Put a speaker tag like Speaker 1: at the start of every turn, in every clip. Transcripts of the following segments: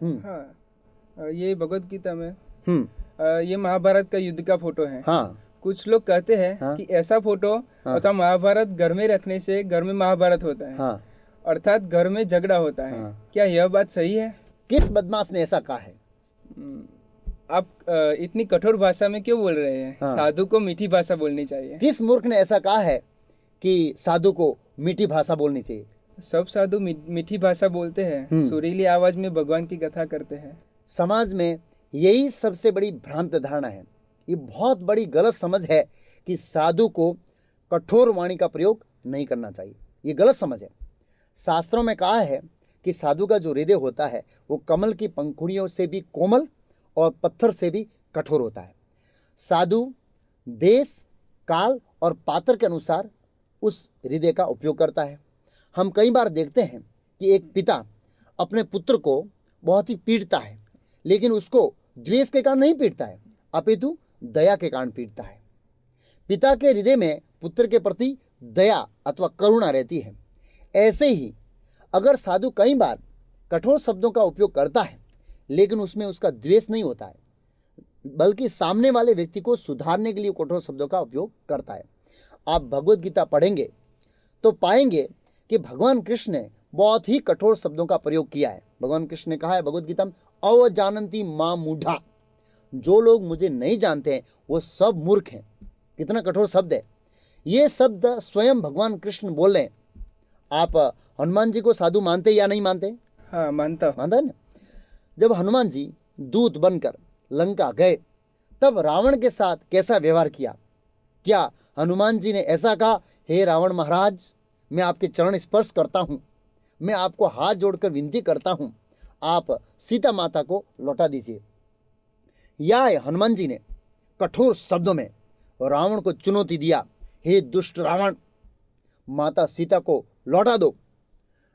Speaker 1: हाँ, ये भगवत गीता में
Speaker 2: हम्म।
Speaker 1: ये महाभारत का युद्ध का फोटो है।
Speaker 2: हाँ।
Speaker 1: कुछ लोग कहते हैं
Speaker 2: हाँ।
Speaker 1: कि ऐसा फोटो अथवा महाभारत घर में रखने से घर में महाभारत होता है।
Speaker 2: हाँ।
Speaker 1: अर्थात घर में झगड़ा होता है।
Speaker 2: हाँ।
Speaker 1: क्या यह बात सही है?
Speaker 2: किस बदमाश ने ऐसा कहा है?
Speaker 1: आप इतनी कठोर भाषा में क्यों बोल रहे हैं?
Speaker 2: हाँ।
Speaker 1: साधु को मीठी भाषा बोलनी चाहिए।
Speaker 2: किस मूर्ख ने ऐसा कहा है कि साधु को मीठी भाषा बोलनी चाहिए?
Speaker 1: सब साधु मीठी भाषा बोलते हैं, सुरीली आवाज में भगवान की कथा करते हैं।
Speaker 2: समाज में यही सबसे बड़ी भ्रांत धारणा है। ये बहुत बड़ी गलत समझ है कि साधु को कठोर वाणी का प्रयोग नहीं करना चाहिए। ये गलत समझ है। शास्त्रों में कहा है कि साधु का जो हृदय होता है वो कमल की पंखुड़ियों से भी कोमल और पत्थर से भी कठोर होता है। साधु देश, काल और पात्र के अनुसार उस हृदय का उपयोग करता है। हम कई बार देखते हैं कि एक पिता अपने पुत्र को बहुत ही पीटता है, लेकिन उसको द्वेष के कारण नहीं पीटता है, अपितु दया के कारण पीटता है। पिता के हृदय में पुत्र के प्रति दया अथवा करुणा रहती है। ऐसे ही अगर साधु कई बार कठोर शब्दों का उपयोग करता है, लेकिन उसमें उसका द्वेष नहीं होता है, बल्कि सामने वाले व्यक्ति को सुधारने के लिए कठोर शब्दों का उपयोग करता है। आप भगवत गीता पढ़ेंगे तो पाएंगे कि भगवान कृष्ण ने बहुत ही कठोर शब्दों का प्रयोग किया है। भगवान कृष्ण ने कहा है भगवत गीता में, अवजानन्ति मां मूढ़ा, जो लोग मुझे नहीं जानते हैं वो सब मूर्ख हैं। कितना कठोर शब्द है। ये शब्द स्वयं भगवान कृष्ण बोल रहे हैं। आप हनुमान जी को साधु मानते या नहीं मानते?
Speaker 1: हाँ, मानता
Speaker 2: है ना। जब हनुमान जी दूत बनकर लंका गए तब रावण के साथ कैसा व्यवहार किया? क्या हनुमान जी ने ऐसा कहा, हे रावण महाराज, मैं आपके चरण स्पर्श करता हूं, मैं आपको हाथ जोड़कर विनती करता हूं, आप सीता माता को लौटा दीजिए? या हनुमान जी ने कठोर शब्दों में रावण को चुनौती दिया, हे दुष्ट रावण, माता सीता को लौटा दो,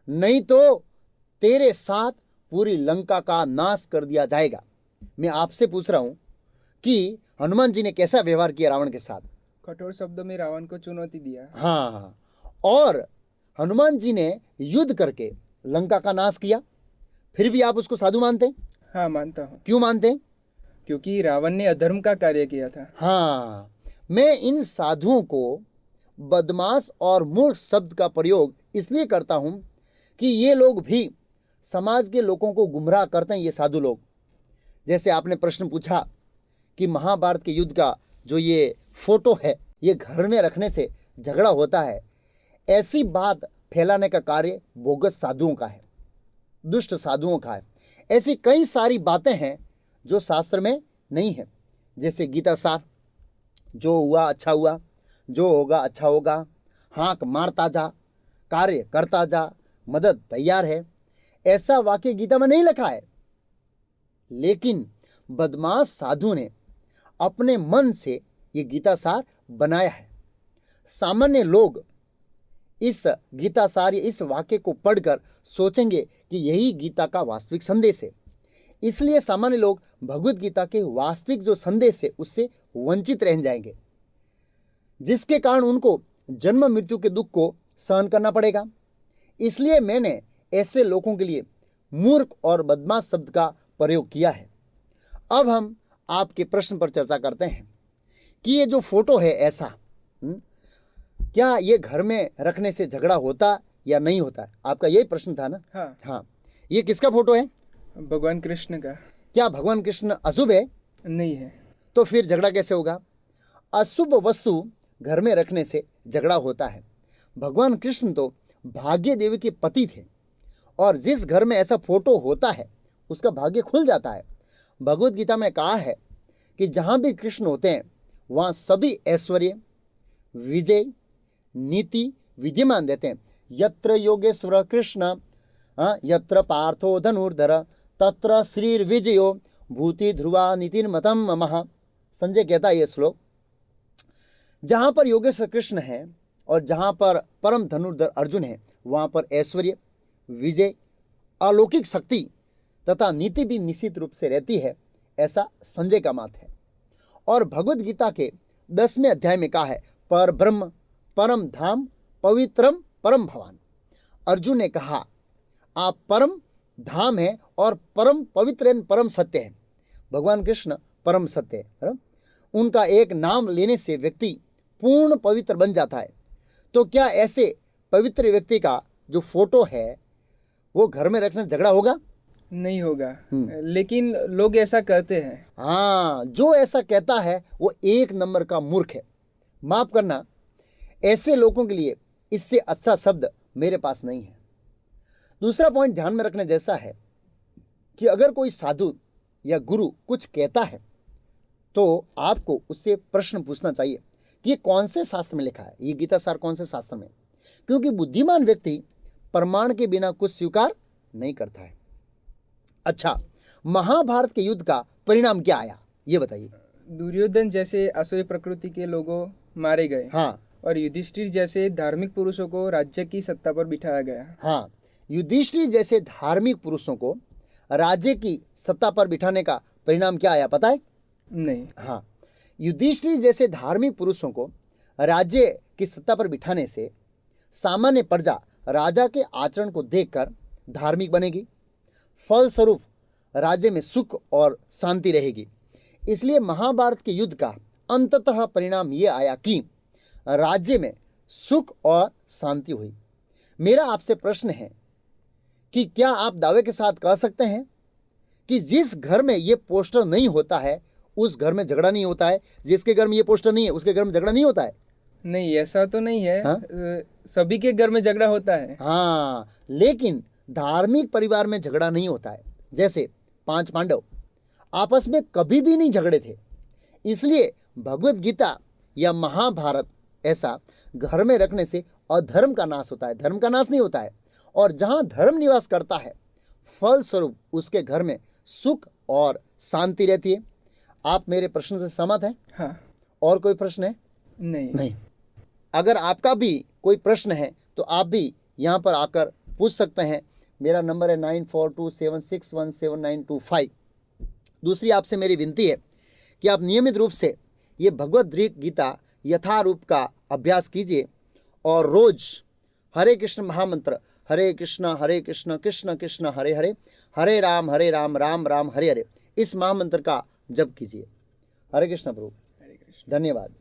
Speaker 2: नहीं तो तेरे साथ पूरी लंका का नाश कर दिया जाएगा। मैं आपसे पूछ रहा हूं कि हनुमान जी ने कैसा व्यवहार किया रावण के साथ?
Speaker 1: कठोर शब्दों में रावण को चुनौती दिया।
Speaker 2: हाँ, और हनुमान जी ने युद्ध करके लंका का नाश किया, फिर भी आप उसको साधु मानते हैं?
Speaker 1: हाँ, मानता हूँ।
Speaker 2: क्यों मानते हैं?
Speaker 1: क्योंकि रावण ने अधर्म का कार्य किया था।
Speaker 2: हाँ, मैं इन साधुओं को बदमाश और मूर्ख शब्द का प्रयोग इसलिए करता हूं कि ये लोग भी समाज के लोगों को गुमराह करते हैं। ये साधु लोग, जैसे आपने प्रश्न पूछा कि महाभारत के युद्ध का जो ये फोटो है ये घर में रखने से झगड़ा होता है, ऐसी बात फैलाने का कार्य बोगस साधुओं का है, दुष्ट साधुओं का है। ऐसी कई सारी बातें हैं जो शास्त्र में नहीं है, जैसे गीता सार, जो हुआ अच्छा हुआ, जो होगा अच्छा होगा, हाँक मारता जा, कार्य करता जा, मदद तैयार है। ऐसा वाक्य गीता में नहीं लिखा है, लेकिन बदमाश साधु ने अपने मन से ये गीता सार बनाया है। सामान्य लोग इस गीता सार, इस वाक्य को पढ़कर सोचेंगे कि यही गीता का वास्तविक संदेश है। इसलिए सामान्य लोग भगवत गीता के वास्तविक जो संदेश है उससे वंचित रह जाएंगे, जिसके कारण उनको जन्म मृत्यु के दुख को सहन करना पड़ेगा। इसलिए मैंने ऐसे लोगों के लिए मूर्ख और बदमाश शब्द का प्रयोग किया है। अब हम आपके प्रश्न पर चर्चा करते हैं कि ये जो फोटो है ऐसा क्या ये घर में रखने से झगड़ा होता या नहीं होता? आपका यही प्रश्न था ना? हाँ। ये किसका फोटो है?
Speaker 1: भगवान कृष्ण का।
Speaker 2: क्या भगवान कृष्ण अशुभ है?
Speaker 1: नहीं है।
Speaker 2: तो फिर झगड़ा कैसे होगा? अशुभ वस्तु घर में रखने से झगड़ा होता है। भगवान कृष्ण तो भाग्य देवी के पति थे, और जिस घर में ऐसा फोटो होता है उसका भाग्य खुल जाता है। भगवत गीता में कहा है कि जहाँ भी कृष्ण होते हैं वहाँ सभी ऐश्वर्य, विजय, नीति विद्यमान रहते हैं। यत्र योगेश्वर कृष्ण यत्र पार्थो धनुर्धर तत्र श्रीर विजयो भूति ध्रुवा नीतिर्मतम ममः। संजय कहता है ये श्लोक, जहाँ पर योगेश्वर कृष्ण है और जहाँ पर परम धनुर्धर अर्जुन है वहाँ पर ऐश्वर्य, विजय, अलौकिक शक्ति तथा नीति भी निश्चित रूप से रहती है, ऐसा संजय का मत है। और भगवत गीता के 10वें अध्याय में कहा है, पर ब्रह्म परम धाम पवित्रम परम भवान। अर्जुन ने कहा, आप परम धाम है और परम पवित्र एवं परम सत्य है। भगवान कृष्ण परम सत्य है, है ना? उनका एक नाम लेने से व्यक्ति पूर्ण पवित्र बन जाता है। तो क्या ऐसे पवित्र व्यक्ति का जो फोटो है वो घर में रखने से झगड़ा होगा?
Speaker 1: नहीं होगा, लेकिन लोग ऐसा करते हैं।
Speaker 2: हाँ, जो ऐसा कहता है वो एक नंबर का मूर्ख है। माफ करना, ऐसे लोगों के लिए इससे अच्छा शब्द मेरे पास नहीं है। दूसरा पॉइंट ध्यान में रखने जैसा है कि अगर कोई साधु या गुरु कुछ कहता है तो आपको उससे प्रश्न पूछना चाहिए कि ये कौन से शास्त्र में लिखा है, ये गीता सार कौन से शास्त्र में? क्योंकि बुद्धिमान व्यक्ति प्रमाण के बिना कुछ स्वीकार नहीं करता है। अच्छा, महाभारत के युद्ध का परिणाम क्या आया ये बताइए।
Speaker 1: दुर्योधन जैसे असुरी प्रकृति के लोगों मारे गए।
Speaker 2: हाँ,
Speaker 1: और युधिष्ठिर जैसे धार्मिक पुरुषों को राज्य की सत्ता पर बिठाया गया।
Speaker 2: हाँ, युधिष्ठिर जैसे धार्मिक पुरुषों को राज्य की सत्ता पर बिठाने का परिणाम क्या आया पता है?
Speaker 1: नहीं।
Speaker 2: हाँ, युधिष्ठिर जैसे धार्मिक पुरुषों को राज्य की सत्ता पर बिठाने से सामान्य प्रजा राजा के आचरण को देखकर धार्मिक बनेगी। फलस्वरूप राज्य में सुख और शांति रहेगी। इसलिए महाभारत के युद्ध का अंततः परिणाम यह आया कि राज्य में सुख और शांति हुई। मेरा आपसे प्रश्न है कि क्या आप दावे के साथ कह सकते हैं कि जिस घर में ये पोस्टर नहीं होता है उस घर में झगड़ा नहीं होता है, जिसके घर में ये पोस्टर नहीं है उसके घर में झगड़ा नहीं होता है?
Speaker 1: नहीं, ऐसा तो नहीं है।
Speaker 2: हाँ?
Speaker 1: सभी के घर में झगड़ा होता है।
Speaker 2: हाँ, लेकिन धार्मिक परिवार में झगड़ा नहीं होता है। जैसे 5 पांडव आपस में कभी भी नहीं झगड़े थे। इसलिए भगवत गीता या महाभारत ऐसा घर में रखने से अधर्म का नाश होता है, धर्म का नाश नहीं होता है। और जहाँ धर्म निवास करता है फलस्वरूप उसके घर में सुख और शांति रहती है। आप मेरे प्रश्न से सहमत हैं?
Speaker 1: हाँ।
Speaker 2: और कोई प्रश्न है?
Speaker 1: नहीं।
Speaker 2: अगर आपका भी कोई प्रश्न है तो आप भी यहाँ पर आकर पूछ सकते हैं। मेरा नंबर है 9427617925। दूसरी आपसे मेरी विनती है कि आप नियमित रूप से ये भगवद गीता यथारूप का अभ्यास कीजिए और रोज हरे कृष्ण महामंत्र हरे कृष्ण कृष्ण कृष्ण हरे हरे, हरे राम राम राम हरे हरे, इस महामंत्र का जप कीजिए। हरे कृष्ण प्रभु, धन्यवाद।